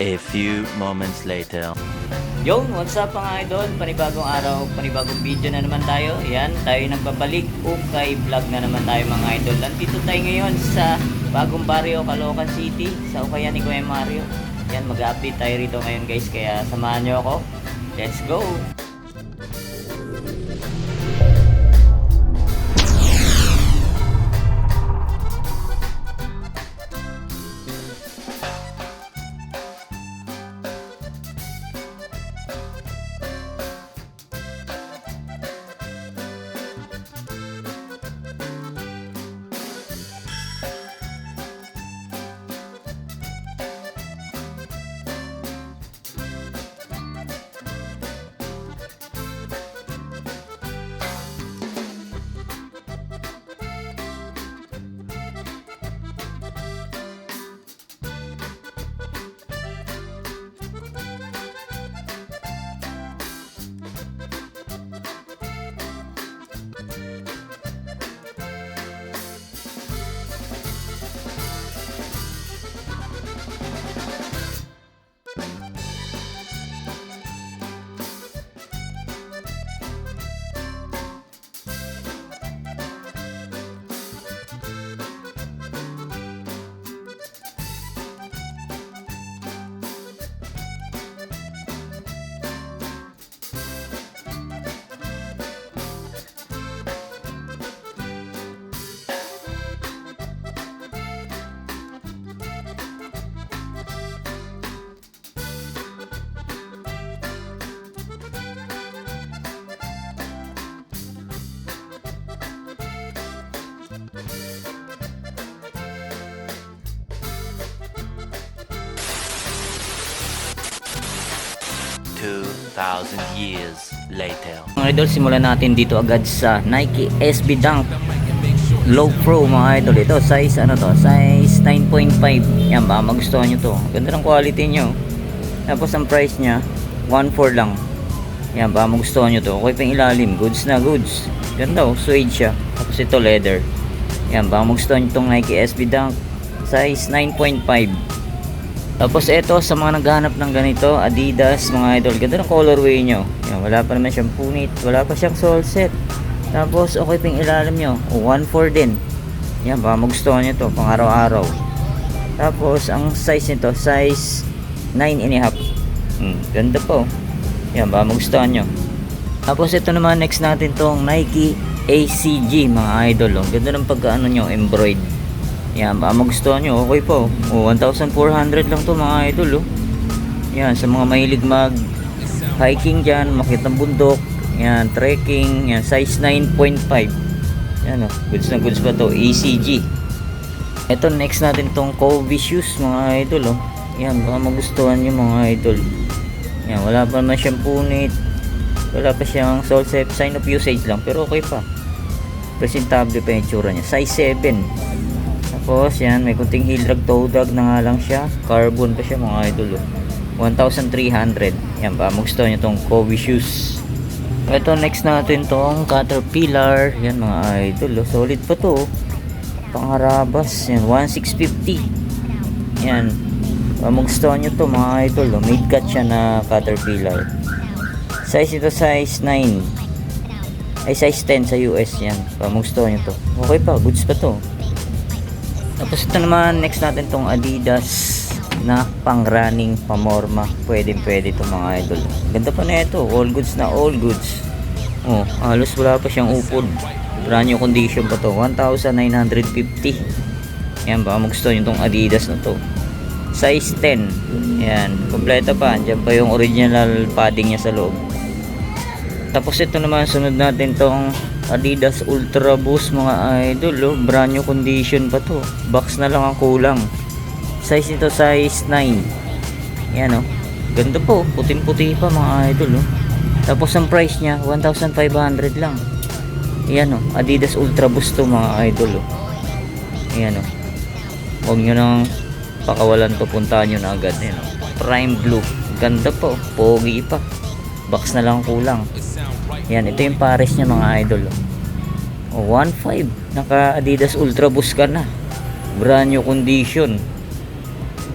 A few moments later. Yo, what's up mga idol? Panibagong araw, panibagong video na naman tayo. Yan, tayo nagbabalik. Okay, vlog na naman tayo mga idol. Nandito tayo ngayon sa bagong baryo, Caloocan City. Sa ukayan ni Kuya Mario. Yan, mag-update tayo rito ngayon guys. Kaya samahan nyo ako. Let's go! 2,000 years later. Mga idol, simulan natin dito agad sa Nike SB Dunk Low Pro mga idol. Ito size ano to, size 9.5. Yan, baka magustuhan nyo to. Ganda ng quality nyo. Tapos ang price nya 1.4 lang. Yan, baka magustuhan nyo to. Okay pa yung ilalim, goods na goods. Ganda oh, suede siya. Tapos ito leather. Yan, baka magustuhan nyo tong Nike SB Dunk size 9.5. Tapos ito sa mga naghahanap ng ganito, Adidas mga idol, ganda ng colorway nyo. Yan, wala pa naman siyang punit, wala pa siyang sole set. Tapos okay pang ilalim nyo, 1.4 din. Yan, baka magustuhan nyo to pang araw-araw. Tapos ang size nito, size 9.5. Ganda po. Yan, baka magustuhan nyo. Tapos ito naman, next natin tong Nike ACG mga idol. Ganda ng pagkaano nyo, embroid. Yan, baka magustuhan nyo, okay po. 1,400 lang to mga idol. Yan, sa mga mahilig mag hiking dyan, makita ng bundok. Yan, trekking. Yan, size 9.5. Yan goods na goods pa to, ACG. Ito, next natin tong Kobe shoes mga idol. Yan, baka magustuhan nyo mga idol. Yan, wala pa naman siyang punit. Wala pa siyang sole set, sign of usage lang, pero okay pa. Presentable pa yung tsura niya, size 7. Tapos yan, may kunting heel drag, toe drag na nga lang siya. Carbon pa siya mga idol 1,300. Yan, baka magustuhan nyo tong Kobe shoes. Ito, next natin tong Caterpillar. Yan mga idol solid pa to Pangharabas. Yan, 1,650. Yan, baka magustuhan nyo to mga idol made cut siya na Caterpillar. Size ito, size 9. Ay, size 10 sa US. Yan, baka magustuhan nyo to. Okay pa, goods pa to. Tapos ito naman, next natin tong Adidas na pang running, pamorma. Pwede ito mga idol. Ganda pa na ito, all goods na all goods. Halos wala pa siyang upod. Brand new condition pa to, 1,950. Yan, baka magustuhan yung tong Adidas na to. Size 10. Yan, kompleto pa. Diyan pa yung original padding niya sa loob. Tapos ito naman, sunod natin tong Adidas Ultra Boost mga idol brand new condition pa to, box na lang ang kulang. Size nito, size 9. Yan ganda po, puting-puti pa mga idol Tapos ang price nya 1,500 lang. Yan Adidas Ultra Boost to mga idol Yan huwag nyo nang pakawalan to, puntahan nyo na agad. Yan prime blue, ganda po, pogi pa, box na lang kulang. Yan, ito yung pares niya mga idol 1.5. Naka Adidas Ultra Boost ka na, brand new condition.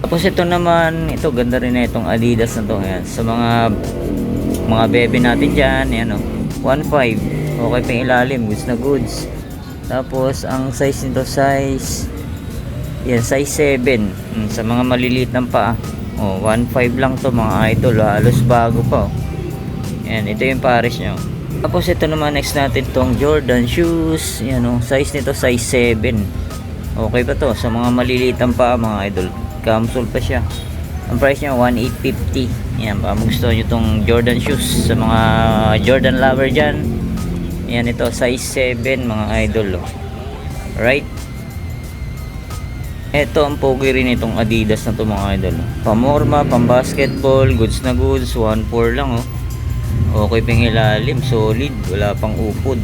Tapos ito naman, ito ganda rin na itong Adidas na to. Ayan, sa mga bebe natin dyan, ayan o, 1.5, okay pa yung ilalim, goods na goods. Tapos ang size nito, size size 7. Sa mga maliliit ng paa, 1.5 lang to mga idol, halos bago pa. Ayan, ito yung pares nyo. Tapos ito naman, next natin tong Jordan shoes. Ayan o, size nito, size 7, okay pa to sa mga maliliit ng paa mga idol, camsole pa siya. Ang price niya 1,850. Ayan, baka gusto nyo itong Jordan shoes sa mga Jordan lover dyan. Ayan, ito size 7 mga idol. Right, ito ang pogi rin itong Adidas na to mga idol. Pamorma, pang basketball, goods na goods, 1.4 lang okay pang ilalim, solid, wala pang upod.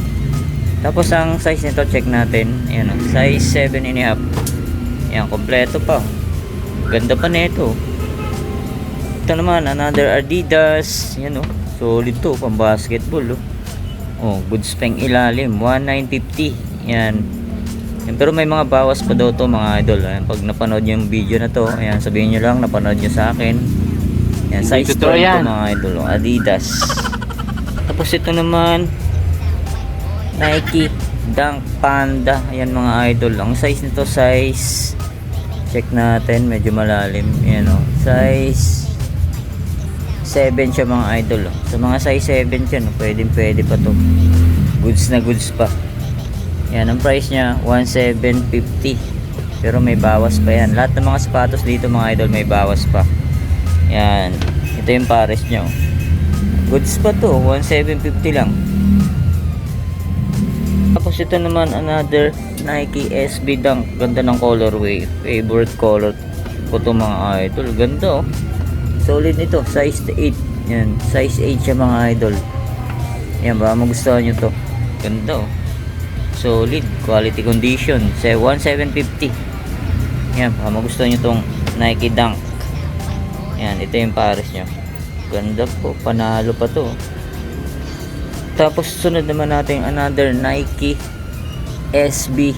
Tapos ang size nito, check natin. Ayan, size 7.5. Ayan, kompleto pa, ganda pa nito. Ito naman, another Adidas. Yan solid to, pang basketball goods pang ilalim, 1,950. Yan. Pero may mga bawas pa daw to mga idol. Ayan, pag napanood nyo yung video na to, ayan, sabihin nyo lang napanood nyo sa akin. Ayan, size 12 to mga idol, Adidas. Tapos ito naman, Nike Dunk Panda. Ayan mga idol, ang size nito, size, check natin, medyo malalim. Ayan size 7 siya mga idol. Sa mga size 7 siya, pwede pa to, goods na goods pa. Yan, ang price niya 1,750. Pero may bawas pa yan. Lahat ng mga sapatos dito mga idol may bawas pa. Yan, ito yung pares nyo, goods pa to, 1,750 lang. Tapos ito naman, another Nike SB Dunk. Ganda ng colorway, favorite color ko to mga idol. Ganda solid nito, size 8. Yan, size 8 siya mga idol. Yan, baka magustuhan nyo to, ganda solid, quality condition, say 1,750. Yan, baka magustuhan nyo tong Nike Dunk. Yan, ito yung pares nyo, ganda po, panalo pa to. Tapos sunod naman natin another Nike SB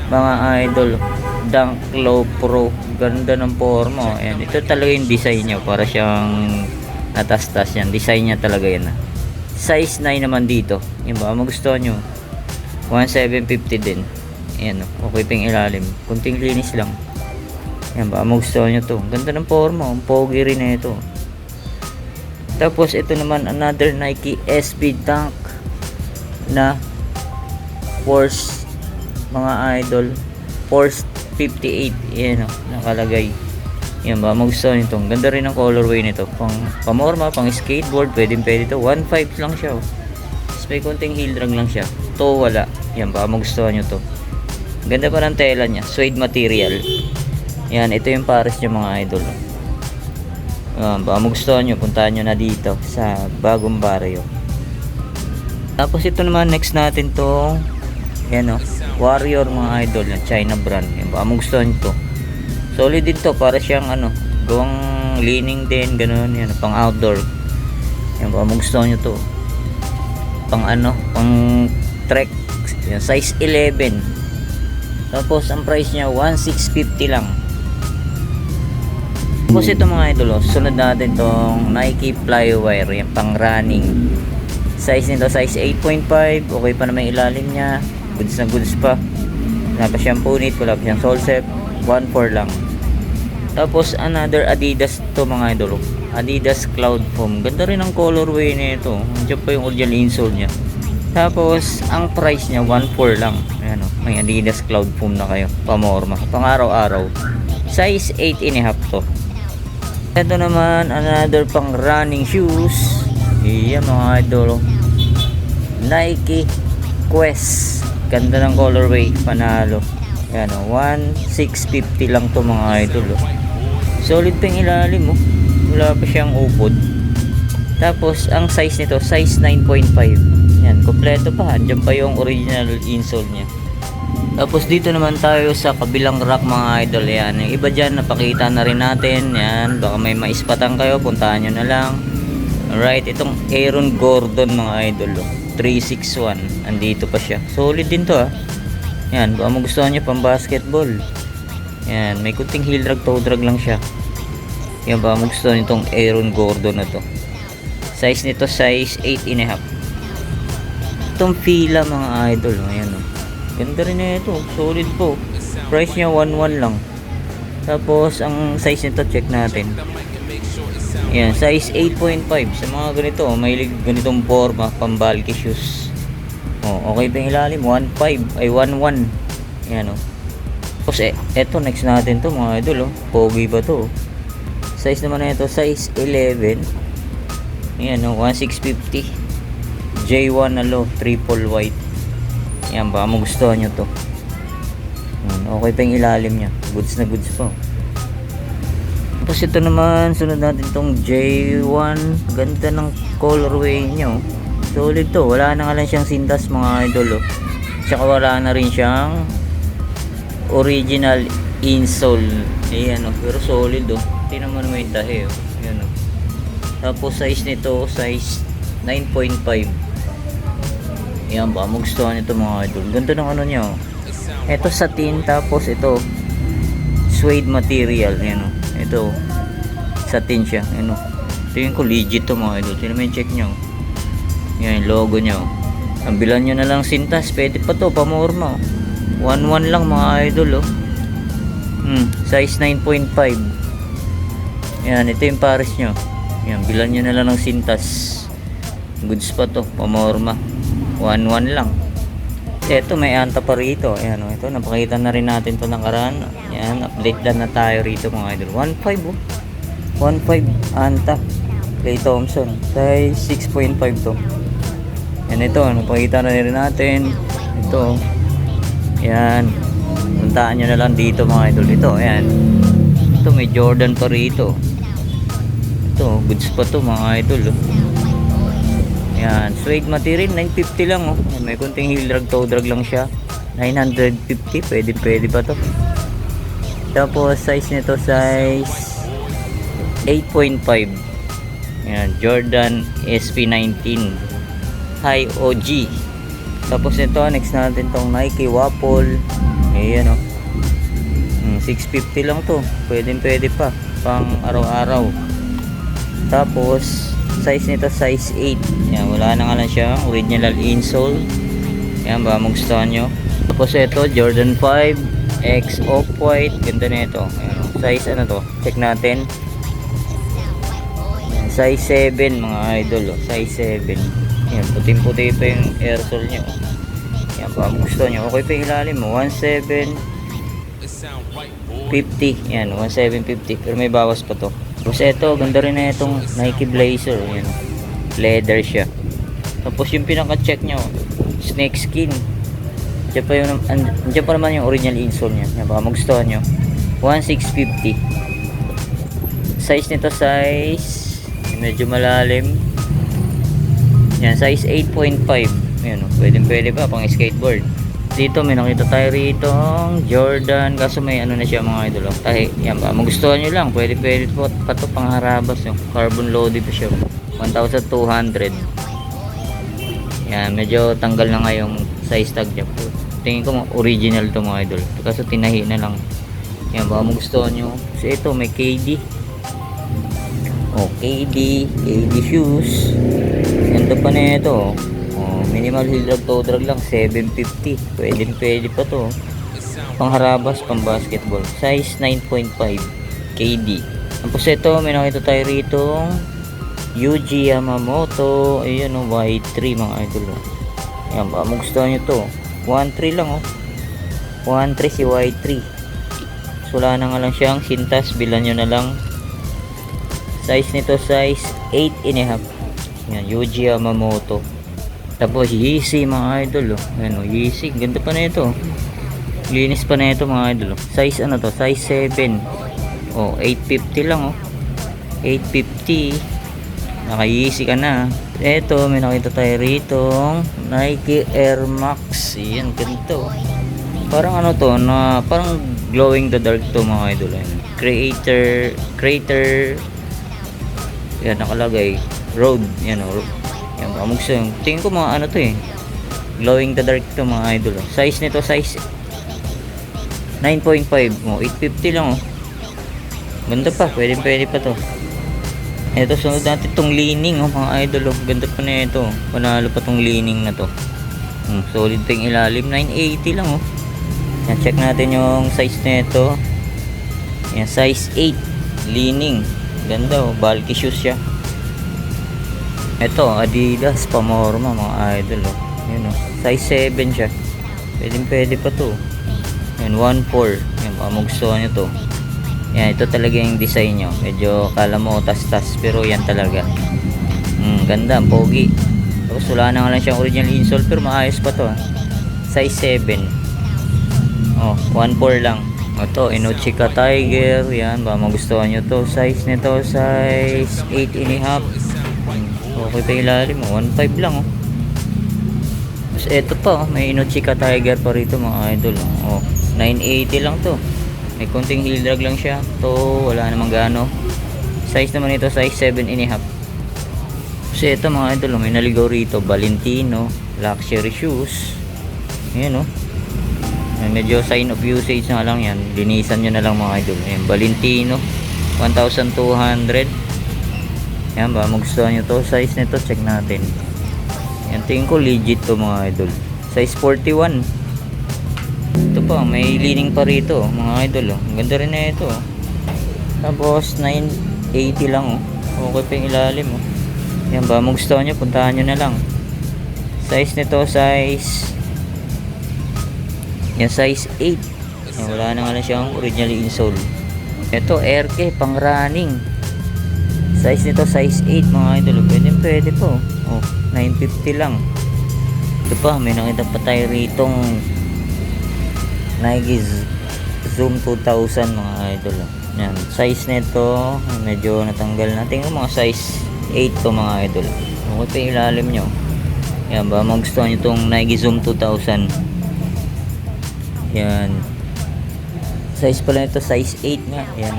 mga idol, Dunk Low Pro. Ganda ng forma. Ayan, ito talaga yung design niya, para siyang natastas yan, design niya talaga yan. Size 9 naman dito. Yan, baka magustuhan nyo, 1,750 din. Ayan okay pang ilalim, kunting linis lang. Yan, baka magustuhan nyo to, ganda ng forma, ang pogi rin na ito. Tapos ito naman, another Nike SB Dunk na Force mga idol, Force 58. Yan nakalagay. Yan, baka magustuhan nyo to, ganda rin ang colorway nito, pamorma, pang skateboard, pwede to. 1.5 lang siya may konting heel drag lang siya to, wala. Yan, baka magustuhan nyo to, ganda pa ng tela nya, suede material. Yan, ito yung pares nyo mga idol. Baka magustuhan nyo, puntahan nyo na dito sa bagong barrio. Tapos ito naman, next natin to, yan Warrior mga idol, yung China brand. Yan, baka magustuhan nyo to, solid din to, para siyang gawang leaning din, ganun. Yan, pang outdoor. Yan, baka magustuhan nyo to, pang pang trek. Yan, size 11. Tapos ang price niya 1,650 lang. Tapos ito mga idol, sunod natin tong Nike Flywire, yung pang running. Size nito, size 8.5, okay pa naman ilalim niya, goods na goods pa, wala pa siyang punit, wala pa siyang sole set, 1.4 lang. Tapos another Adidas to mga idol, Adidas Cloud Foam. Ganda rin ang colorway nito, nandiyan pa yung original insole niya. Tapos ang price niya 1.4 lang. Ayan may Adidas Cloud Foam na kayo, pamorma, pang araw-araw. Size 8.5 to. Ito naman, another pang running shoes. Iyan mga idol, Nike Quest. Ganda ng colorway, panalo. Ayan 1,650 lang to mga idol. Solid pa yung ilalim wala pa siyang upod. Tapos ang size nito, size 9.5. Yan, kompleto pa, andyan pa yung original insole nya. Tapos dito naman tayo sa kabilang rack mga idol. Yan, yung iba dyan napakita na rin natin. Yan, baka may maispatan kayo, puntahan nyo na lang. Alright, itong Aaron Gordon mga idol 361, andito pa siya, solid din to Yan, baka magustuhan nyo pang basketball. Yan, may kunting heel drag, toe drag lang siya. Yan ba, magustuhan nitong Aaron Gordon na to. Size nito, size 8.5. Itong Fila mga idol, ayan o. Ganda rin na ito, solid po. Price niya 1.1 lang. Tapos, ang size nito, check natin. Yan, size 8.5. Sa mga ganito, may ganitong forma, pambalki shoes. Okay pa yung ilalim, 1.5, ay 1.1. Yan o. Tapos, eto, next natin to mga idol, pogi ba to? Size naman na ito, size 11. Yan o, 1.650. J1 na low, triple white. Yan, baka magustuhan nyo to. Okay pa yung ilalim nya, goods na goods po. Tapos ito naman, sunod natin tong J1. Ganda ng colorway nyo, solid to, wala na nga lang siyang sintas mga idol tsaka wala na rin siyang original insole. Ayan pero solid tingnan mo naman yung tahe ayan Tapos size nito, size 9.5. Ayan ba, magustuhan nito mga idol. Ganda ng ano niya ito satin, tapos ito suede material. Ayan ito satin siya. Ayan tingin ko legit to mga idol. Tingnan mo yung check nyo. Yan yung logo nyo. Ang bilan nyo na lang sintas, pwede pa to, pamorma 1.1 lang mga idol size 9.5. Yan, ito yung pares nyo. Yan, bilan nyo na lang ng sintas, goods pa to, pamorma 1.1 lang. Ito may anta pa rito. Ayan ito, napakita na rin natin to ng karan. Yan, update lang na tayo rito mga idol. 1.5 1.5 anta Clay Thompson, size 6.5 to. Yan ito, napakita na rin natin ito. Yan, puntaan nyo na lang dito mga idol. Ito, ayan, ito may Jordan pa rito. Ito, goods pa to mga idol Yan, suede material, 950 lang May kunting heel drag, toe drag lang siya, 950, pwede pa to. Tapos size nito, size 8.5. Yan, Jordan SP19 High OG. Tapos ito, next natin tong Nike Waffle. Ayan 650 lang to, pwede pa pang araw-araw. Tapos size nito, size 8. Yan, wala na nga lang siyang original insole. Yan ba, magustuhan nyo. Tapos ito, Jordan 5 X Off-White. Ganda na ito. Ayan, size ano to, check natin. Yan, size 7 mga idol size 7. Yan, puting-puti pa yung airsole nyo. Yan ba, magustuhan nyo. Okay pa yung ilalim mo, 1750. Yan, 1750, pero may bawas pa to. Tapos ito, ganda rin na itong Nike Blazer. Yan, leather siya. Tapos yung pinaka-check nyo, snake skin. Diyan pa naman yung original insole nya. Yan, baka magustuhan nyo, 1650. Size nito, size medyo malalim. Yan, size 8.5. Yan, pwede pa pang skateboard. Dito may nakita tayo rito Jordan, kaso may ano na siya mga idol tahi. Yan ba, magustuhan nyo lang, pwede po pa to pang harabas carbon loaded pa siya, 1,200. Yan, medyo tanggal na nga yung size tag niya. Tingin ko original to mga idol, kaso tinahi na lang. Yan ba, magustuhan nyo. So ito may KD. KD shoes. Ganda pa na ito minimal heel drag, toe drag lang, 750. Pwede pa to pang harabas, pang basketball. Size 9.5 KD. Tapos ito, may nakita tayo rito Yuji Yamamoto. Ayan Y3 mga idol Ayan ba, magustuhan nyo to, 1.3 lang 1.3 si Y3. So wala na nga lang siyang sintas, bilan nyo na lang. Size nito, size 8.5. Yan, Yuji Yamamoto. Tapos Yeezy mga idol Ayan Yeezy, ganda pa na ito, linis pa na ito mga idol Size ano to, size 7. 850 lang 850. Naka Yeezy ka na. Ito, may nakita tayo rito Nike Air Max. Ayan, ganito. Parang ano to, na parang glowing the dark to mga idol Creator yan, nakalagay road. Yan yan, magustuhan. Tingin ko mga ano to glowing the dark to mga idol Size nito, size 9.5. Oh, 850 lang oh. Ganda pa, pwede pa to. Ito, sunod natin itong leaning oh, mga idol oh. Ganda pa na ito. Panalo pa tong leaning na to. Solid pa yung ilalim. 980 lang oh. Yan, check natin yung size na ito. Yan, size 8 leaning. Ganda oh, bulky shoes siya. Ito, Adidas Pamorma mga idol oh. Yan oh, size 7 siya. Pwede pa to. Yan, 1.4. Yan, baka magustuhan nyo to. Yan, ito talaga yung design nyo. Medyo kala mo tas-tas, pero yan talaga. Ganda, pogi. Tapos wala na nga lang siyang original insole, pero maayos pa to. Size 7. Oh, 1.4 lang. Ito, Inochika Tiger. Yan, baka magustuhan nyo to. Size nito, size 8.5. Okay pa ilalim mo. 1.5 lang oh. Tapos ito pa, may Inochika Tiger pa rito mga idol. Oh, 980 lang to. May konting heel drag lang siya. To, wala namang gaano. Size naman ito, size 7.5. Kasi ito mga idol, may naligaw rito. Valentino, luxury shoes. Ayan oh. Medyo sign of usage na lang yan. Linisan nyo na lang mga idol. Ayan, Valentino, 1,200. Ayan ba, magustuhan nyo to. Size nito, check natin. Ayan, tingin ko legit to mga idol. Size 41. Ito pa, may leaning pa rito mga idol oh. Ganda rin na ito oh. Tapos 980 lang oh. Okay pa yung ilalim oh. Yan ba, magustuhan nyo, puntahan nyo na lang. Size nito, size yan, size 8. Yan, wala na nga lang siyang original insole. Ito, RK, pang running. Size nito, size 8 mga idol. Pwede po oh. 950 lang. Ito pa, may nakita pa tayo ritong Nike Zoom 2000 mga idol. Yan, size nito medyo natanggal natin yung mga size 8 to mga idol. Okay pa yung ilalim nyo. Yan ba, magustuhan nyo itong Nike Zoom 2000. Yan, size pala nito, size 8 nga. Yan,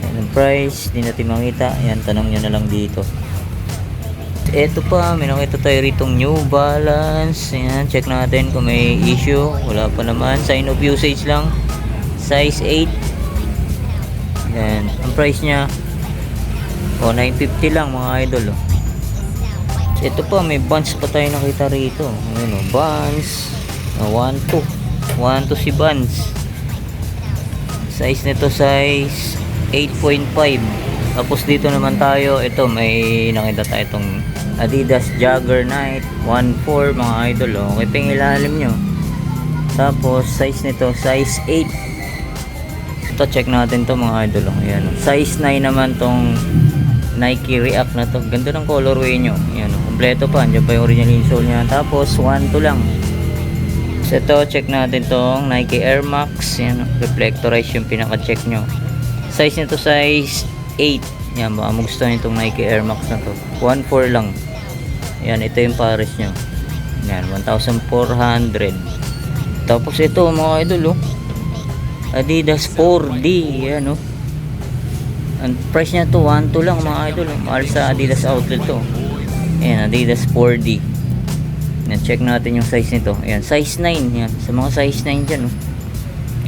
yan ang price, di natin makita. Yan, tanong nyo na lang dito. Ito pa, may nakita tayo ritong New Balance. Ayan, check natin kung may issue. Wala pa naman, sign of usage lang. Size 8. Ayan, ang price nya 950 lang mga idol oh. Ito pa, may Vans pa tayo nakita rito. Ayan oh, Vans 1.2 si Vans. Size nito, size 8.5. Tapos dito naman tayo, ito may nakita tayo itong Adidas Juggernaut 1.4 mga idol oh. Okay pa yung ilalim nyo. Tapos size nito, size 8. Ito, check natin to mga idol oh. Ayan, size 9 naman tong Nike React na to. Ganda ng colorway nyo. Ayan oh, kompleto pa, andyan pa yung original insole nya. Tapos 1.2 lang. So ito, check natin tong Nike Air Max. Ayan oh, reflectorize yung pinaka-check nyo. Size nito, size 8. Yan, baka magustuhan itong Nike Air Max na to. 1.4 lang. Yan, ito yung pares nyo. Yan, 1,400. Tapos ito mga idol oh, Adidas 4D. Yan oh. Ang price niya to 1.2 lang mga idol oh. Mahal sa Adidas outlet to. Yan, Adidas 4D. Yan, check natin yung size nito. Yan, size 9. Yan, sa mga size 9 dyan oh.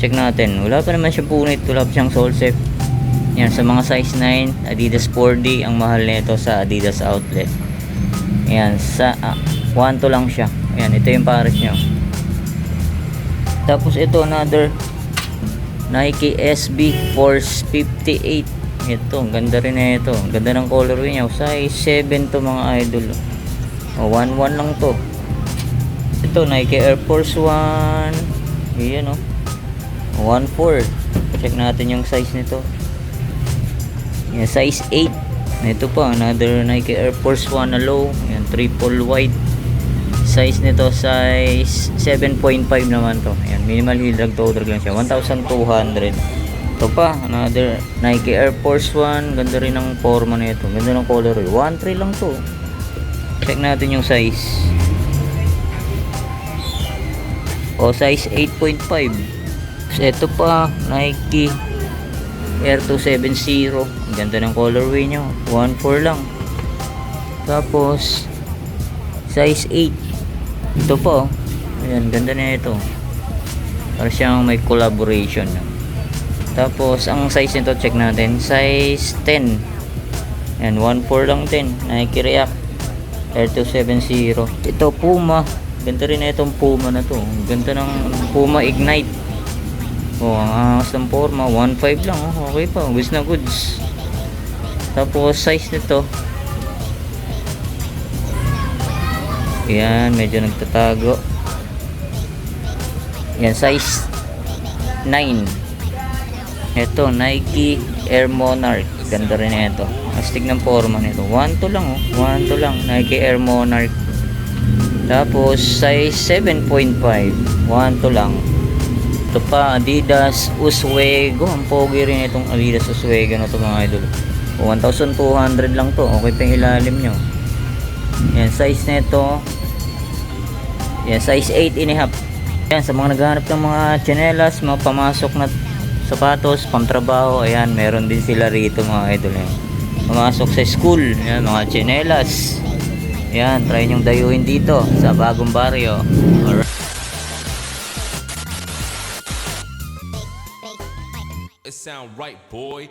Check natin. Wala pa naman siyang punit. Wala pa siyang sole set. Yan, sa mga size 9 Adidas 4D, ang mahal nito sa Adidas outlet. Yan, sa 1.2 lang siya. Yan, ito yung pares nyo. Tapos ito, another Nike SB Force 58. Ito, ang ganda rin na ito. Ang ganda ng colorway niya. Size 7 to mga idol. 1.1 lang to. Ito, Nike Air Force 1. Ayan o. 1.4. Check natin yung size nito. Yan, size 8. Ito pa, another Nike Air Force 1 na low. Yan, triple white. Size nito, size 7.5 naman to. Yan, minimal heel drag, toe drag lang siya. 1,200. Ito pa, another Nike Air Force 1. Ganda rin ang forma nito. Ganda ng color. 1.3 lang to. Check natin yung size. O, size 8.5. So, ito pa, Nike Air 270. Ang ganda ng colorway nyo. 1.4 lang. Tapos size 8. Ito po. Ayan, ganda na ito. Para siyang may collaboration. Tapos, ang size nito, check natin. Size 10. Yan, 1.4 lang din. Nike React Air 270. Ito, Puma. Ganda rin na itong Puma na to. Ganda ng Puma Ignite. Oh, ang angas ng forma. 1.5 lang. Oh. Okay pa. Goods na goods. Tapos, size nito. Yan, medyo nagtatago. Yan, size 9. Ito, Nike Air Monarch. Ganda rin na ito. Astig ng forma nito. 1.2 lang, oh. 1.2 lang. Nike Air Monarch. Tapos, size 7.5. 1.2 lang. Ito pa, Adidas Oswego. Ang pogi rin itong Adidas Oswego na ito, mga idol. 1,200 lang to. Okay pa yung ilalim nyo. Yan, size nito. Yan, size 8.5. Yan, sa mga naghahanap ng mga tsinelas, mga pamasok na sapatos, pamtrabaho, ayan, meron din sila rito, mga idol. Yan. Pamasok sa school, yan, mga tsinelas. Yan, try nyong dayuhin dito sa bagong baryo. Alright. It sound right, boy.